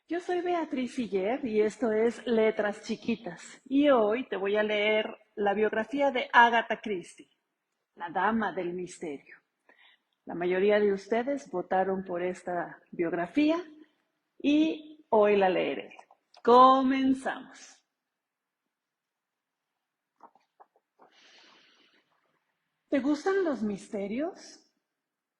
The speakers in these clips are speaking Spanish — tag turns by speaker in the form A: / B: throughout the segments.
A: Yo soy Beatriz Siller y esto es Letras Chiquitas. Y hoy te voy a leer la biografía de Agatha Christie, la Dama del Misterio. La mayoría de ustedes votaron por esta biografía y hoy la leeré. Comenzamos. ¿Te gustan los misterios?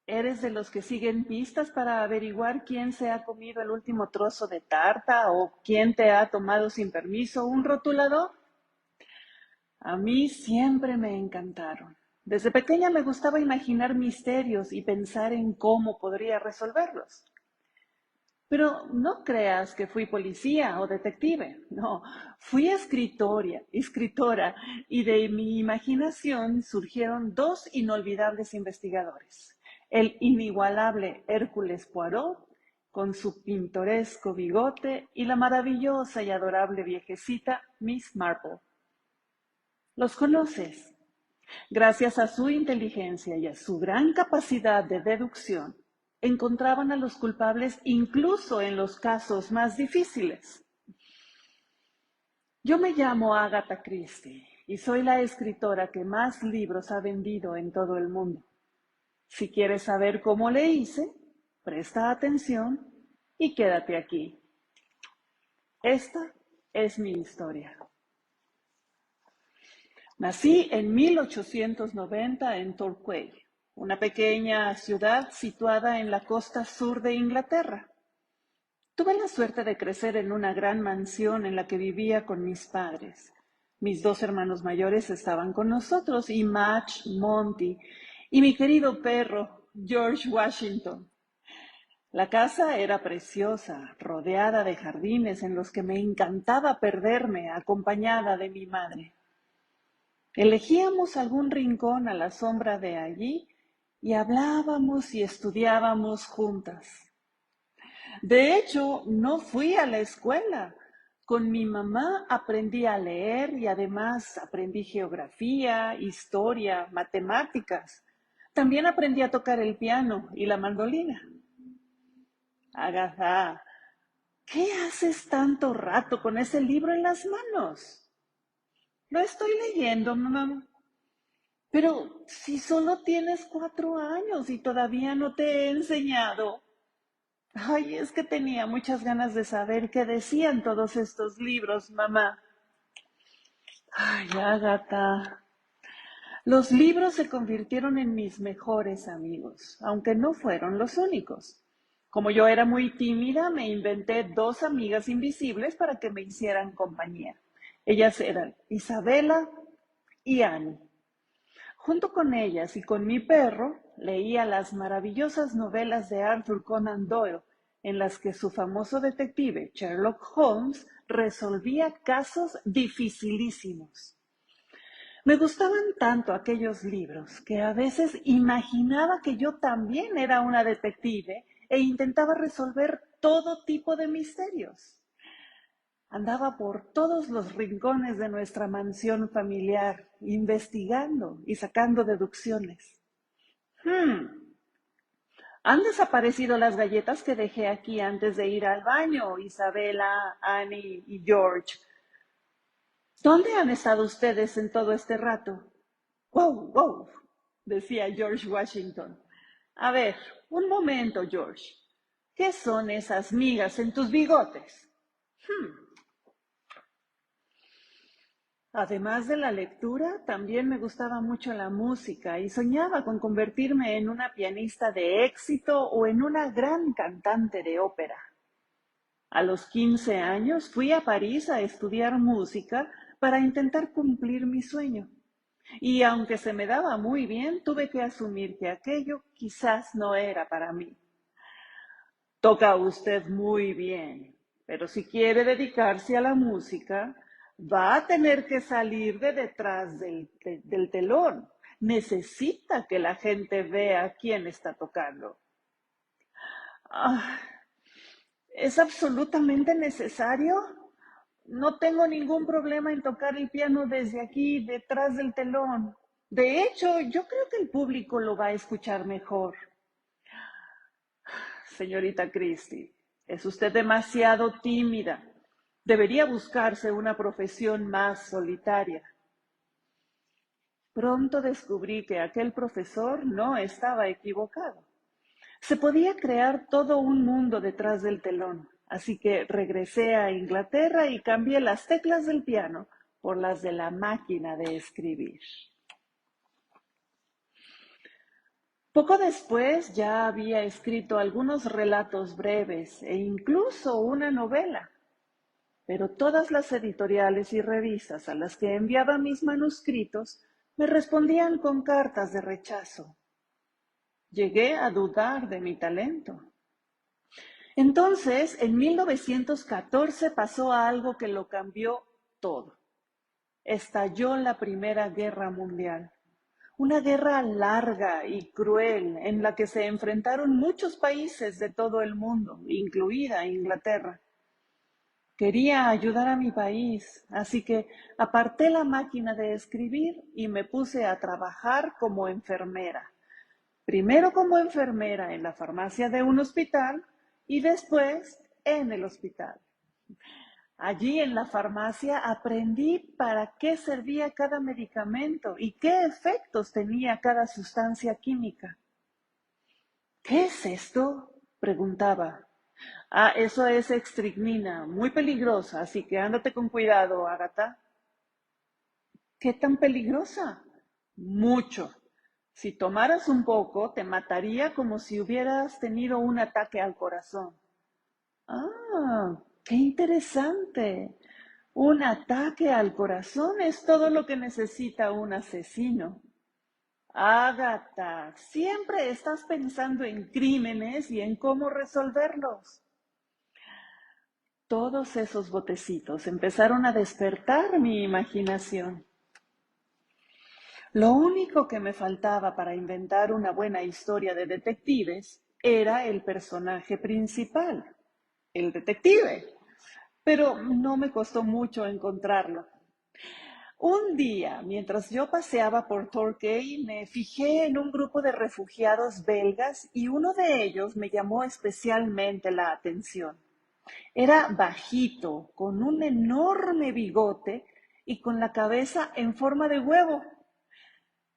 A: ¿Eres de los que siguen pistas para averiguar quién se ha comido el último trozo de tarta o quién te ha tomado sin permiso un rotulador? A mí siempre me encantaron. Desde pequeña me gustaba imaginar misterios y pensar en cómo podría resolverlos. Pero no creas que fui policía o detective. No, fui escritora, y de mi imaginación surgieron dos inolvidables investigadores. El inigualable Hércules Poirot, con su pintoresco bigote, y la maravillosa y adorable viejecita Miss Marple. ¿Los conoces? Gracias a su inteligencia y a su gran capacidad de deducción, encontraban a los culpables incluso en los casos más difíciles. Yo me llamo Agatha Christie y soy la escritora que más libros ha vendido en todo el mundo. Si quieres saber cómo le hice, presta atención y quédate aquí. Esta es mi historia. Nací en 1890 en Torquay, una pequeña ciudad situada en la costa sur de Inglaterra. Tuve la suerte de crecer en una gran mansión en la que vivía con mis padres. Mis dos hermanos mayores estaban con nosotros y Madge, Monty y mi querido perro, George Washington. La casa era preciosa, rodeada de jardines en los que me encantaba perderme acompañada de mi madre. Elegíamos algún rincón a la sombra de allí y hablábamos y estudiábamos juntas. De hecho, no fui a la escuela. Con mi mamá aprendí a leer y además aprendí geografía, historia, matemáticas. También aprendí a tocar el piano y la mandolina. Agatha, ¿qué haces tanto rato con ese libro en las manos? Lo estoy leyendo, mamá. Pero si solo tienes 4 años y todavía no te he enseñado. Ay, es que tenía muchas ganas de saber qué decían todos estos libros, mamá. Ay, Agatha. Los libros se convirtieron en mis mejores amigos, aunque no fueron los únicos. Como yo era muy tímida, me inventé dos amigas invisibles para que me hicieran compañía. Ellas eran Isabela y Annie. Junto con ellas y con mi perro, leía las maravillosas novelas de Arthur Conan Doyle, en las que su famoso detective Sherlock Holmes resolvía casos dificilísimos. Me gustaban tanto aquellos libros que a veces imaginaba que yo también era una detective e intentaba resolver todo tipo de misterios. Andaba por todos los rincones de nuestra mansión familiar, investigando y sacando deducciones. Hmm, ¿Han desaparecido las galletas que dejé aquí antes de ir al baño, Isabela, Annie y George? ¿Dónde han estado ustedes en todo este rato? ¡Wow, wow! Decía George Washington. A ver, un momento, George. ¿Qué son esas migas en tus bigotes? Hmm. Además de la lectura, también me gustaba mucho la música y soñaba con convertirme en una pianista de éxito o en una gran cantante de ópera. A los 15 años fui a París a estudiar música para intentar cumplir mi sueño. Y aunque se me daba muy bien, tuve que asumir que aquello quizás no era para mí. Toca usted muy bien, pero si quiere dedicarse a la música, va a tener que salir de detrás del telón. Necesita que la gente vea quién está tocando. Ah, ¿es absolutamente necesario? No tengo ningún problema en tocar el piano desde aquí, detrás del telón. De hecho, yo creo que el público lo va a escuchar mejor. Señorita Christie, Es usted demasiado tímida. Debería buscarse una profesión más solitaria. Pronto descubrí que aquel profesor no estaba equivocado. Se podía crear todo un mundo detrás del telón, así que regresé a Inglaterra y cambié las teclas del piano por las de la máquina de escribir. Poco después ya había escrito algunos relatos breves e incluso una novela, pero todas las editoriales y revistas a las que enviaba mis manuscritos me respondían con cartas de rechazo. Llegué a dudar de mi talento. Entonces, en 1914 pasó algo que lo cambió todo. Estalló la Primera Guerra Mundial. Una guerra larga y cruel en la que se enfrentaron muchos países de todo el mundo, incluida Inglaterra. Quería ayudar a mi país, así que aparté la máquina de escribir y me puse a trabajar como enfermera. Primero como enfermera en la farmacia de un hospital y después en el hospital. Allí en la farmacia aprendí para qué servía cada medicamento y qué efectos tenía cada sustancia química. ¿Qué es esto?, preguntaba. Eso es estricnina, muy peligrosa, así que ándate con cuidado, Agatha. ¿Qué tan peligrosa? Mucho. Si tomaras un poco, te mataría como si hubieras tenido un ataque al corazón. Qué interesante. Un ataque al corazón es todo lo que necesita un asesino. Agatha, siempre estás pensando en crímenes y en cómo resolverlos. Todos esos botecitos empezaron a despertar mi imaginación. Lo único que me faltaba para inventar una buena historia de detectives era el personaje principal, el detective, pero no me costó mucho encontrarlo. Un día, mientras yo paseaba por Torquay, me fijé en un grupo de refugiados belgas y uno de ellos me llamó especialmente la atención. Era bajito, con un enorme bigote y con la cabeza en forma de huevo.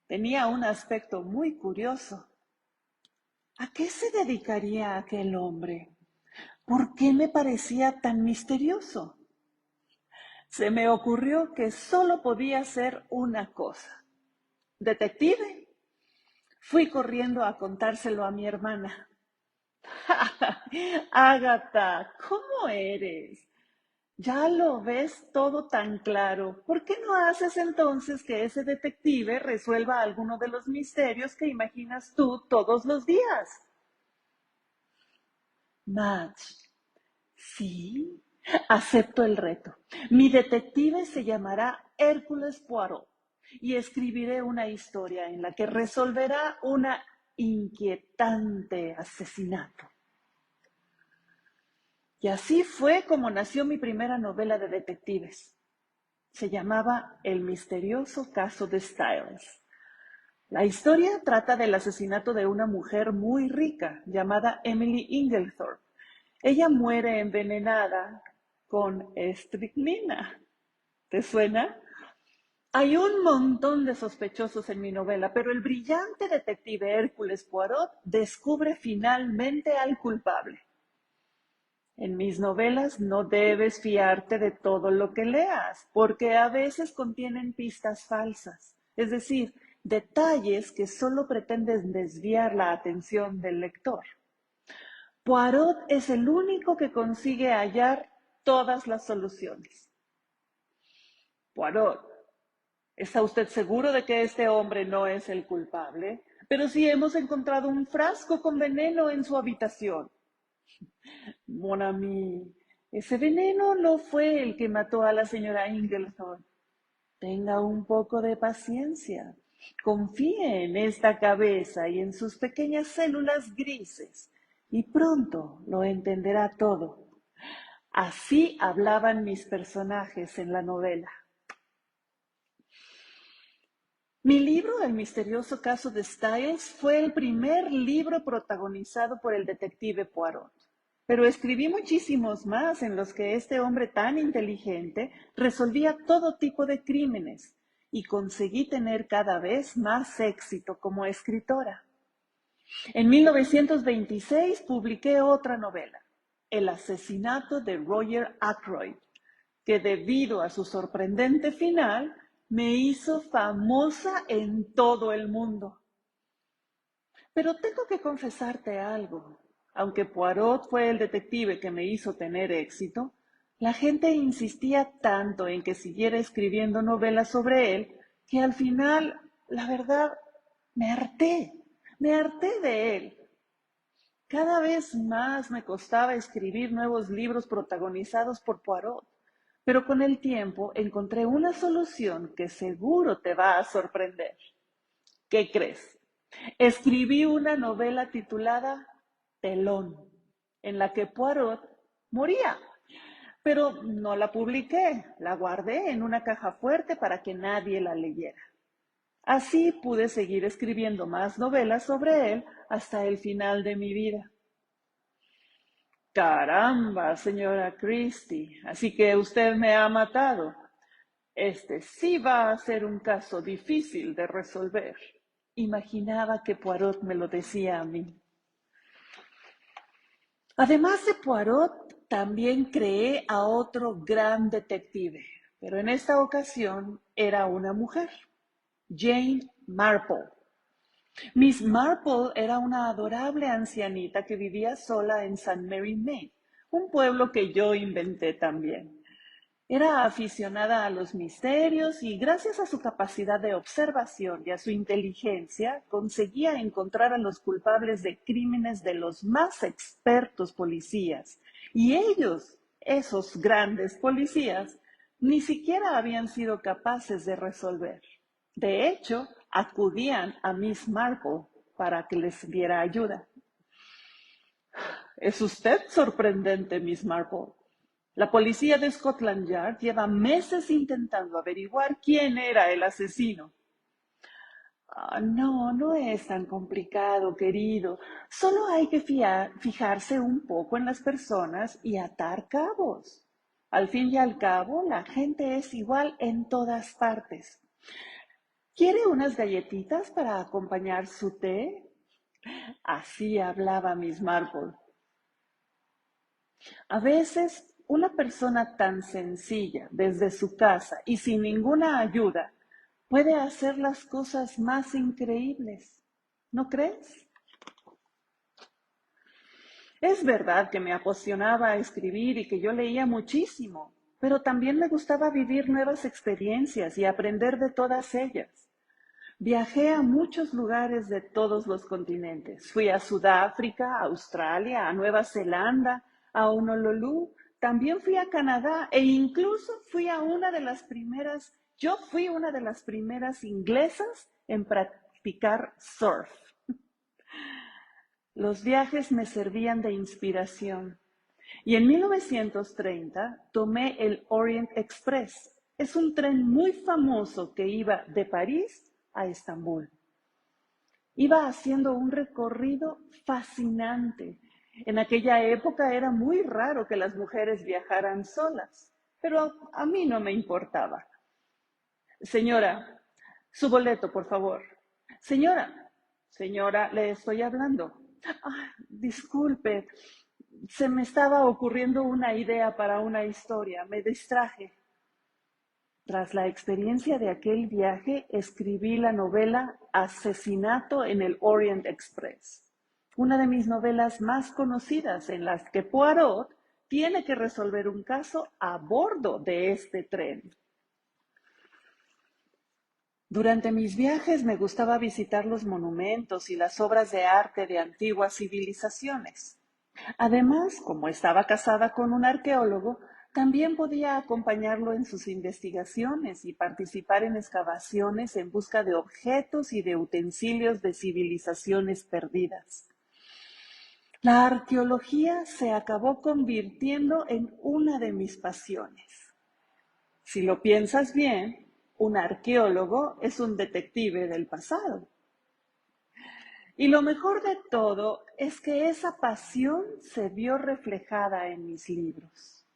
A: Tenía un aspecto muy curioso. ¿A qué se dedicaría aquel hombre? ¿Por qué me parecía tan misterioso? Se me ocurrió que solo podía ser una cosa. ¿Detective? Fui corriendo a contárselo a mi hermana. Ágata, ¿cómo eres? Ya lo ves todo tan claro. ¿Por qué no haces entonces que ese detective resuelva alguno de los misterios que imaginas tú todos los días? Madge, sí, acepto el reto. Mi detective se llamará Hércules Poirot y escribiré una historia en la que resolverá una inquietante asesinato. Y así fue como nació mi primera novela de detectives. Se llamaba El misterioso caso de Styles. La historia trata del asesinato de una mujer muy rica llamada Emily Inglethorpe. Ella muere envenenada con estricnina. ¿Te suena? Hay un montón de sospechosos en mi novela, pero el brillante detective Hércules Poirot descubre finalmente al culpable. En mis novelas no debes fiarte de todo lo que leas, porque a veces contienen pistas falsas, es decir, detalles que solo pretenden desviar la atención del lector. Poirot es el único que consigue hallar todas las soluciones. Poirot, ¿está usted seguro de que este hombre no es el culpable? Pero si hemos encontrado un frasco con veneno en su habitación. Mon ami, ese veneno no fue el que mató a la señora Inglethorpe. Tenga un poco de paciencia. Confíe en esta cabeza y en sus pequeñas células grises, y pronto lo entenderá todo. Así hablaban mis personajes en la novela. Mi libro, El misterioso caso de Styles, fue el primer libro protagonizado por el detective Poirot. pero escribí muchísimos más en los que este hombre tan inteligente resolvía todo tipo de crímenes y conseguí tener cada vez más éxito como escritora. En 1926 publiqué otra novela, El asesinato de Roger Ackroyd, que debido a su sorprendente final me hizo famosa en todo el mundo. Pero tengo que confesarte algo. Aunque Poirot fue el detective que me hizo tener éxito, la gente insistía tanto en que siguiera escribiendo novelas sobre él que al final, la verdad, me harté de él. Cada vez más me costaba escribir nuevos libros protagonizados por Poirot, pero con el tiempo encontré una solución que seguro te va a sorprender. ¿Qué crees? Escribí una novela titulada Telón, en la que Poirot moría, pero no la publiqué, la guardé en una caja fuerte para que nadie la leyera. Así pude seguir escribiendo más novelas sobre él hasta el final de mi vida. Caramba, señora Christie, así que usted me ha matado. Este sí va a ser un caso difícil de resolver. Imaginaba que Poirot me lo decía a mí. Además de Poirot, también creé a otro gran detective, pero en esta ocasión era una mujer, Jane Marple. Miss Marple era una adorable ancianita que vivía sola en St. Mary, Maine, un pueblo que yo inventé también. Era aficionada a los misterios y gracias a su capacidad de observación y a su inteligencia conseguía encontrar a los culpables de crímenes de los más expertos policías. Y ellos, esos grandes policías, ni siquiera habían sido capaces de resolver. De hecho, acudían a Miss Marple para que les diera ayuda. Es usted sorprendente, Miss Marple. La policía de Scotland Yard lleva meses intentando averiguar quién era el asesino. No, no es tan complicado, querido. Solo hay que fijarse un poco en las personas y atar cabos. Al fin y al cabo, la gente es igual en todas partes. ¿Quiere unas galletitas para acompañar su té? Así hablaba Miss Marple. A veces, una persona tan sencilla desde su casa y sin ninguna ayuda puede hacer las cosas más increíbles. ¿No crees? Es verdad que me apasionaba escribir y que yo leía muchísimo, pero también me gustaba vivir nuevas experiencias y aprender de todas ellas. Viajé a muchos lugares de todos los continentes. Fui a Sudáfrica, a Australia, a Nueva Zelanda, a Honolulu. También fui a Canadá e incluso yo fui una de las primeras inglesas en practicar surf. Los viajes me servían de inspiración. Y en 1930 tomé el Orient Express. Es un tren muy famoso que iba de París a Estambul. Iba haciendo un recorrido fascinante. En aquella época era muy raro que las mujeres viajaran solas, pero a mí no me importaba. Señora, su boleto, por favor. Señora, le estoy hablando. Disculpe, se me estaba ocurriendo una idea para una historia, me distraje. Tras la experiencia de aquel viaje, escribí la novela Asesinato en el Orient Express, una de mis novelas más conocidas en las que Poirot tiene que resolver un caso a bordo de este tren. Durante mis viajes me gustaba visitar los monumentos y las obras de arte de antiguas civilizaciones. Además, como estaba casada con un arqueólogo, también podía acompañarlo en sus investigaciones y participar en excavaciones en busca de objetos y de utensilios de civilizaciones perdidas. La arqueología se acabó convirtiendo en una de mis pasiones. Si lo piensas bien, un arqueólogo es un detective del pasado. Y lo mejor de todo es que esa pasión se vio reflejada en mis libros.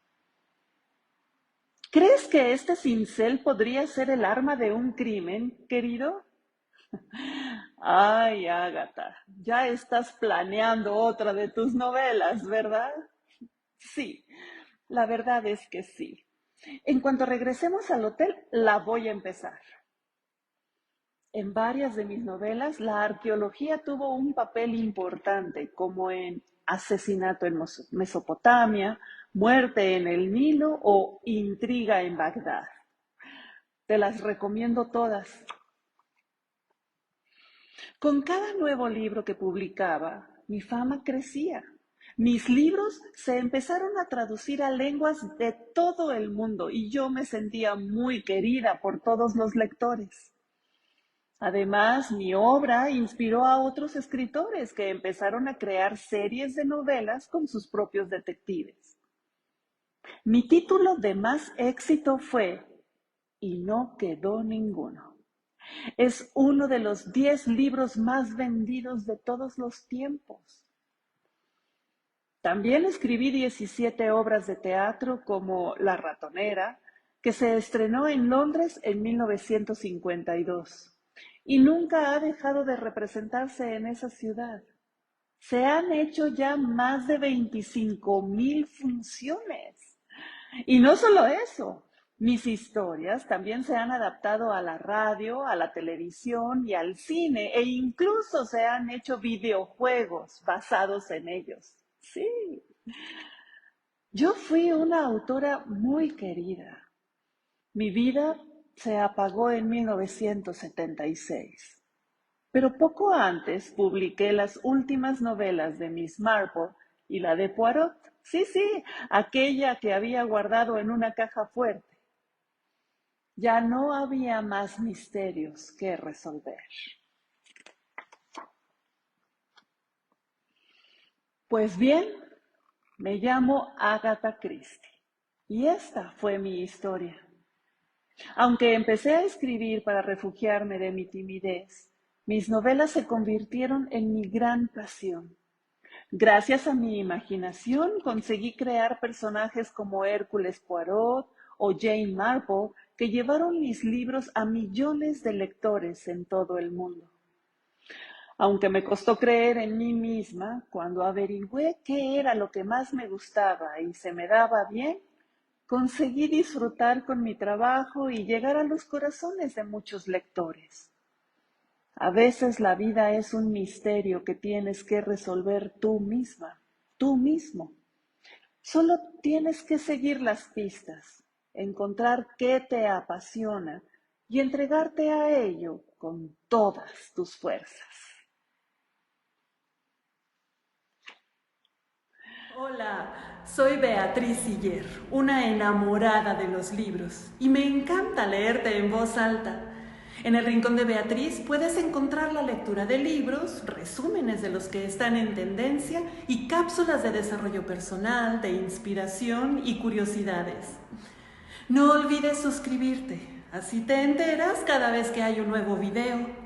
A: ¿Crees que este cincel podría ser el arma de un crimen, querido? Ay, Ágata, ya estás planeando otra de tus novelas, ¿verdad? Sí, la verdad es que sí. En cuanto regresemos al hotel, la voy a empezar. En varias de mis novelas, la arqueología tuvo un papel importante, como en Asesinato en Mesopotamia, Muerte en el Nilo o Intriga en Bagdad. Te las recomiendo todas. Con cada nuevo libro que publicaba, mi fama crecía. Mis libros se empezaron a traducir a lenguas de todo el mundo y yo me sentía muy querida por todos los lectores. Además, mi obra inspiró a otros escritores que empezaron a crear series de novelas con sus propios detectives. Mi título de más éxito fue Y no quedó ninguno. Es uno de los 10 libros más vendidos de todos los tiempos. También escribí 17 obras de teatro como La ratonera, que se estrenó en Londres en 1952 y nunca ha dejado de representarse en esa ciudad. Se han hecho ya más de 25,000 funciones. Y no solo eso, mis historias también se han adaptado a la radio, a la televisión y al cine, e incluso se han hecho videojuegos basados en ellos. Sí, yo fui una autora muy querida. Mi vida se apagó en 1976, pero poco antes publiqué las últimas novelas de Miss Marple y la de Poirot. Sí, sí, aquella que había guardado en una caja fuerte. Ya no había más misterios que resolver. Pues bien, me llamo Agatha Christie y esta fue mi historia. Aunque empecé a escribir para refugiarme de mi timidez, mis novelas se convirtieron en mi gran pasión. Gracias a mi imaginación conseguí crear personajes como Hércules Poirot o Jane Marple que llevaron mis libros a millones de lectores en todo el mundo. Aunque me costó creer en mí misma, cuando averigüé qué era lo que más me gustaba y se me daba bien, conseguí disfrutar con mi trabajo y llegar a los corazones de muchos lectores. A veces la vida es un misterio que tienes que resolver tú misma, tú mismo. Solo tienes que seguir las pistas, encontrar qué te apasiona y entregarte a ello con todas tus fuerzas.
B: Hola, soy Beatriz Siller, una enamorada de los libros, y me encanta leerte en voz alta. En el Rincón de Beatriz puedes encontrar la lectura de libros, resúmenes de los que están en tendencia y cápsulas de desarrollo personal, de inspiración y curiosidades. No olvides suscribirte, así te enteras cada vez que hay un nuevo video.